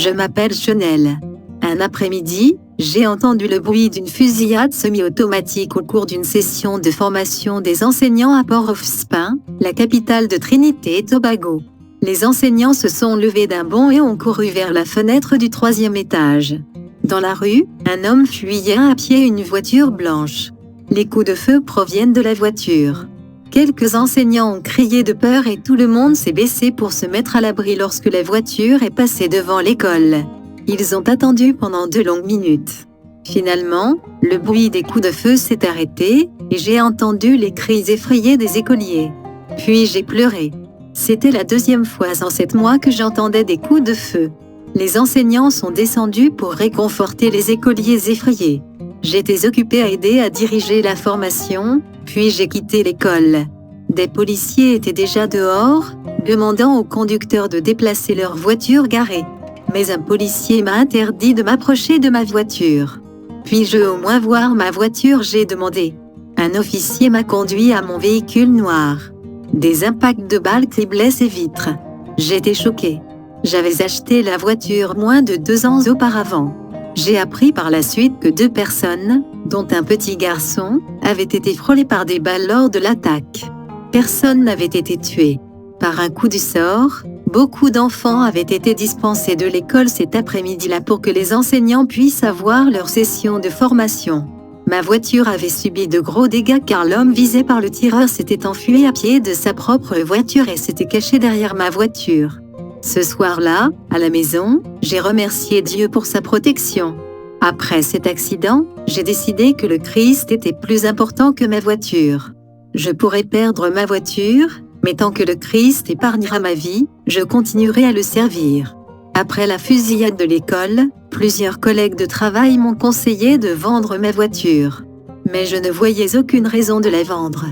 Je m'appelle Chanel. Un après-midi, j'ai entendu le bruit d'une fusillade semi-automatique au cours d'une session de formation des enseignants à Port-of-Spain, la capitale de Trinité et Tobago. Les enseignants se sont levés d'un bond et ont couru vers la fenêtre du 3e étage. Dans la rue, un homme fuyait à pied une voiture blanche. Les coups de feu proviennent de la voiture. Quelques enseignants ont crié de peur et tout le monde s'est baissé pour se mettre à l'abri lorsque la voiture est passée devant l'école. Ils ont attendu pendant 2 longues minutes. Finalement, le bruit des coups de feu s'est arrêté et j'ai entendu les cris effrayés des écoliers. Puis j'ai pleuré. C'était la 2e fois en 7 mois que j'entendais des coups de feu. Les enseignants sont descendus pour réconforter les écoliers effrayés. J'étais occupée à aider à diriger la formation, puis j'ai quitté l'école. Des policiers étaient déjà dehors, demandant aux conducteurs de déplacer leur voiture garée. Mais un policier m'a interdit de m'approcher de ma voiture. Puis-je au moins voir ma voiture, j'ai demandé. Un officier m'a conduit à mon véhicule noir. Des impacts de balles criblaient ses vitres. J'étais choquée. J'avais acheté la voiture moins de 2 ans auparavant. J'ai appris par la suite que 2 personnes, dont un petit garçon, avaient été frôlées par des balles lors de l'attaque. Personne n'avait été tué. Par un coup du sort, beaucoup d'enfants avaient été dispensés de l'école cet après-midi-là pour que les enseignants puissent avoir leur session de formation. Ma voiture avait subi de gros dégâts car l'homme visé par le tireur s'était enfui à pied de sa propre voiture et s'était caché derrière ma voiture. Ce soir-là, à la maison, j'ai remercié Dieu pour sa protection. Après cet accident, j'ai décidé que le Christ était plus important que ma voiture. Je pourrais perdre ma voiture, mais tant que le Christ épargnera ma vie, je continuerai à le servir. Après la fusillade de l'école, plusieurs collègues de travail m'ont conseillé de vendre ma voiture. Mais je ne voyais aucune raison de la vendre.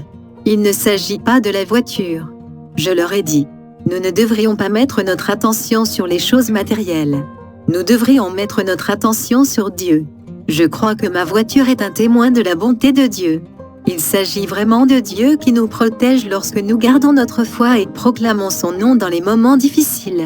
Il ne s'agit pas de la voiture. Je leur ai dit. Nous ne devrions pas mettre notre attention sur les choses matérielles. Nous devrions mettre notre attention sur Dieu. Je crois que ma voiture est un témoin de la bonté de Dieu. Il s'agit vraiment de Dieu qui nous protège lorsque nous gardons notre foi et proclamons son nom dans les moments difficiles.